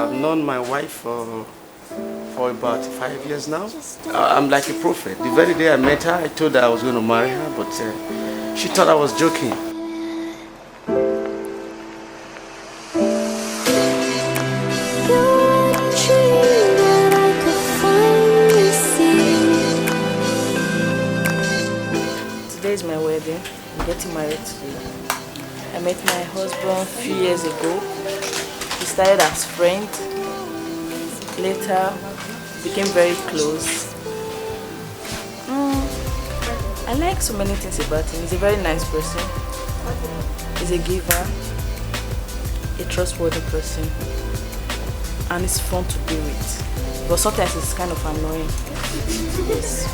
I've known my wife for about 5 years now. I'm like a prophet. The very day I met her, I told her I was going to marry her, but she thought I was joking. Today is my wedding. I'm getting married today. I met my husband a few years ago. We started as friends. Later, became very close. I like so many things about him. He's a very nice person. He's a giver, a trustworthy person, and it's fun to be with. But sometimes it's kind of annoying. Yes.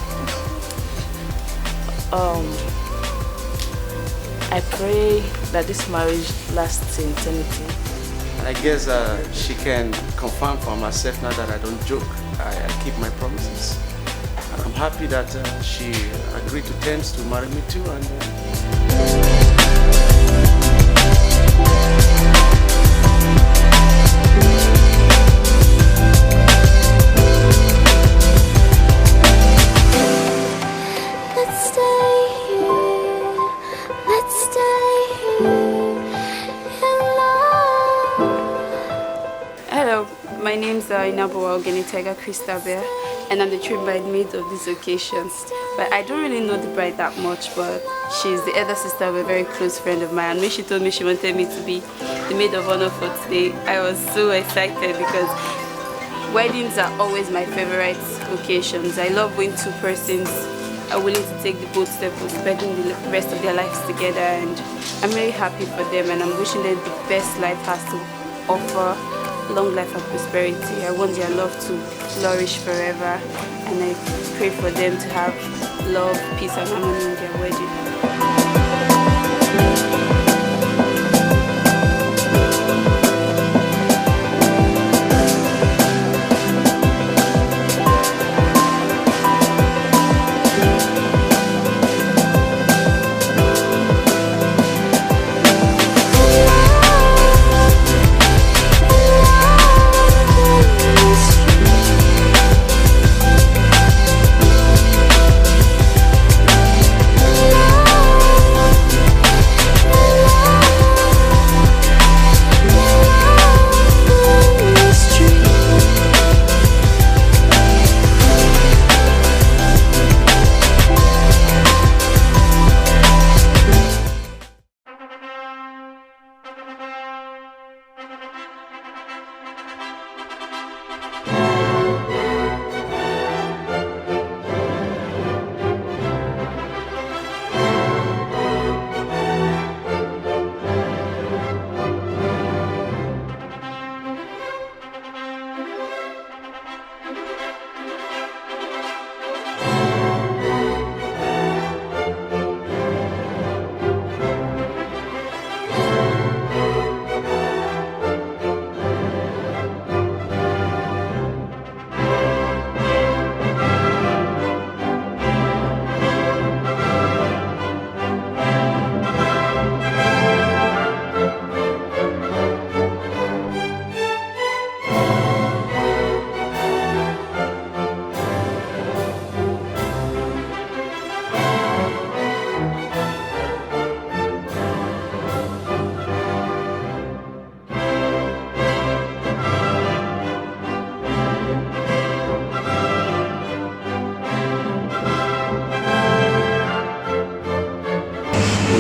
I pray that this marriage lasts in eternity. I guess she can confirm for herself now that I don't joke. I keep my promises. And I'm happy that she agreed to terms to marry me too. And Hello, my name is Christabel, and I'm the true bridesmaid of these occasions. But I don't really know the bride that much, but she's the elder sister of a very close friend of mine. And when she told me she wanted me to be the maid of honor for today, I was so excited because weddings are always my favorite occasions. I love when two persons are willing to take the bold step of spending the rest of their lives together, and I'm really happy for them, and I'm wishing them the best life has to offer. Long life and prosperity. I want their love to flourish forever, and I pray for them to have love, peace and harmony in their wedding.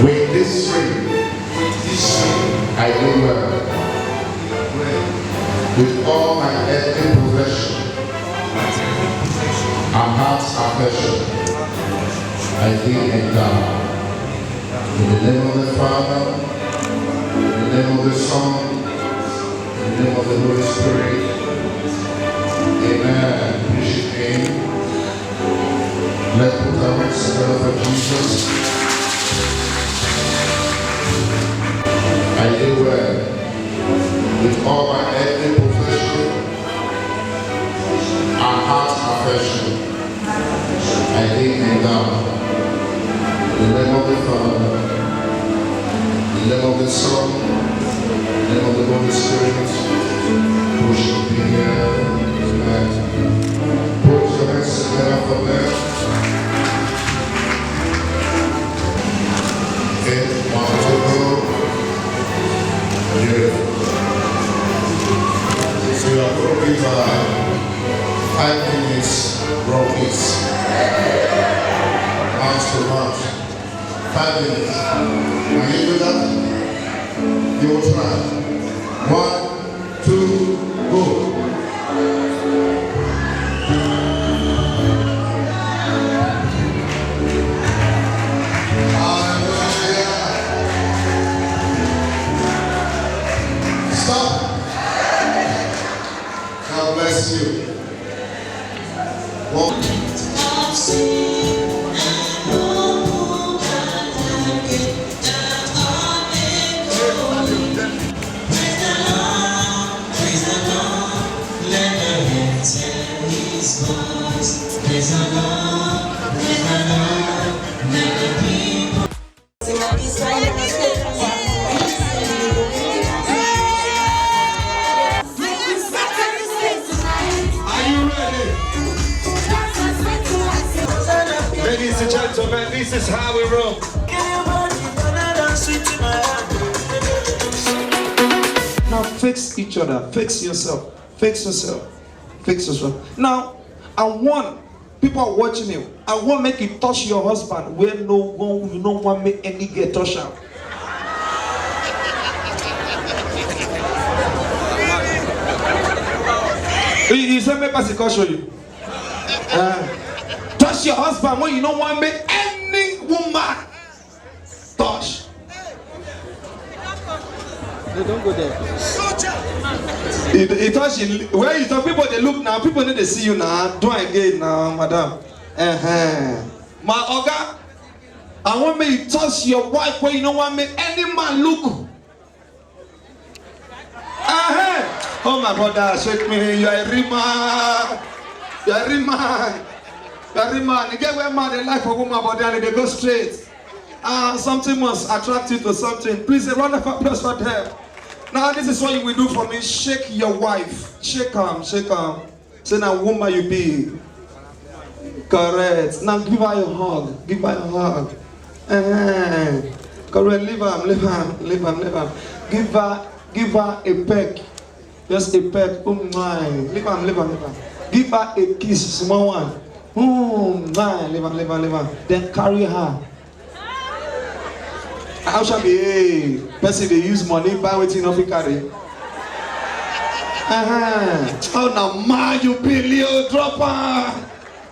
With this ring, I do well. With all my earthly possession and heart's affection, I thee endow. In the name of the Father, in the name of the Son, in the name of the Holy Spirit. Amen. Appreciate Him. Let's put our hands together for Jesus. I do well with all my earthly possession and heart's affection. I lay me down. In the name of the Father, in the name of the Son, in the name of the Holy Spirit, push. for them. Okay, 1, 2, go. Beautiful. So you are going to give 5 minutes raw kiss. Mouth to mouth. 5 minutes. Can you do that? You will try. 1, 2, go. Stop. God bless you. One. Ladies and gentlemen, this is how we roll. Now fix each other, fix yourself, fix yourself, fix yourself. Now, I want, people are watching you, I want make you touch your husband where no one, you don't want make any get touch out. You said make us show you. Touch your husband when you don't want make any woman touch. No, don't go there. It touch you. Where you talk, people they look now, people need to see you now. Do it again now, madam. My Oga, I want me to touch your wife when you don't want me any man look. Oh my brother, shake me. You are a real man. You are a real man. You are a real man. You get where man they like for woman, but then they go straight. Something must attract you to something. Please, a round of applause for them. Now, this is what you will do for me. Shake your wife. Shake her. Shake her. Say, now, woman you be. Correct. Now, give her your hug. Give her your hug. Correct. Leave her. Leave her. Leave her. Leave her. Give her a peck. Just a peck. Oh my. Leave her. Leave her. Leave her. Give her a kiss. Small one. Oh my. Leave her. Leave her. Leave her. Then carry her. How shall be a person they use money buy waiting off carry? Oh now ma you be Leo dropper.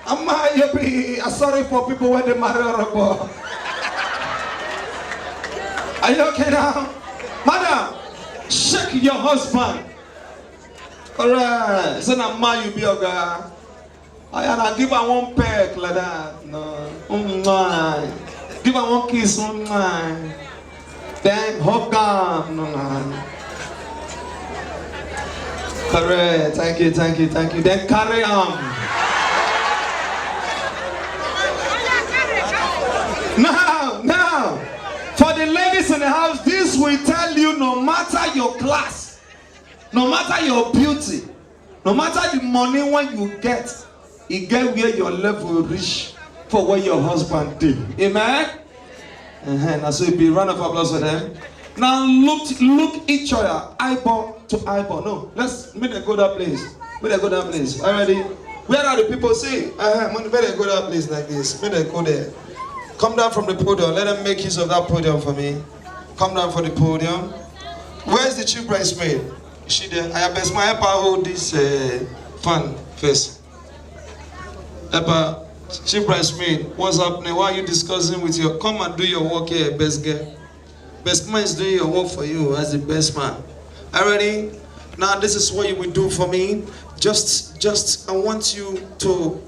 Ma you be sorry for people when they marry or Are you okay now? Madam, shake your husband. Alright. So now ma you be a guy. I give her one peck like that. No. Give her one kiss. Then hug on. Correct. Thank you. Then carry on. Now, for the ladies in the house, this will tell you no matter your class, no matter your beauty, no matter the money when you get, you get where your level reach for what your husband did. Amen? Now so it be round of applause for them. Now look each other eyeball to eyeball. No, let's make them go that place. Make them go that place. Already? Where are the people? Say, make them go that place like this. Make them go there. Come down from the podium. Let them make use of that podium for me. Come down for the podium. Where's the chief bridesmaid? Is she there? I best my help her hold this fan first. Help chief bridesmaid, what's happening? Why are you discussing with your? Come and do your work here, best girl. Best man is doing your work for you as the best man. Already? Now this is what you will do for me. Just I want you to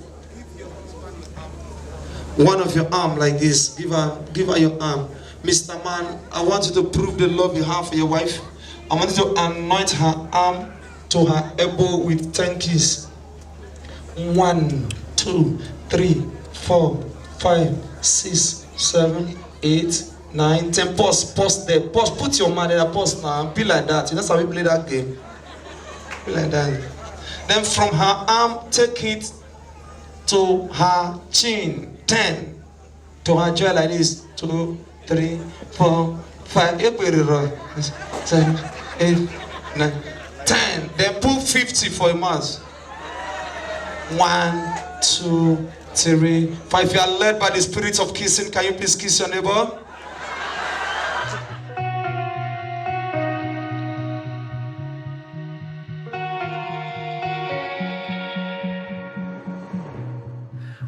one of your arm like this. Give her your arm. Mr. Man, I want you to prove the love you have for your wife. I want you to anoint her arm to her elbow with 10 kisses. 1, 2, 3, 4, 5, 6, 7, 8, 9, 10. Pause there. Pause. Put your man there. Pause now. Be like that. That's how we play that game. Be like that. Then from her arm, take it to her chin. 10. To her jaw like this. 2, 3, 4, 5. 7, 8, 9, 10. Then put 50 for a mouth. 1, 2, 3, 5. If you are led by the spirit of kissing, can you please kiss your neighbor?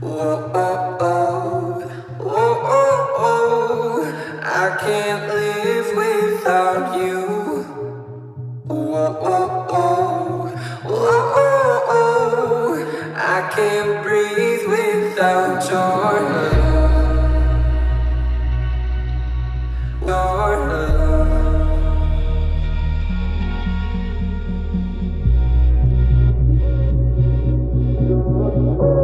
Oh, oh, oh, oh, oh, oh, I can't live without you. Oh, oh, oh, oh, oh, oh, I can't breathe without your love. Your love.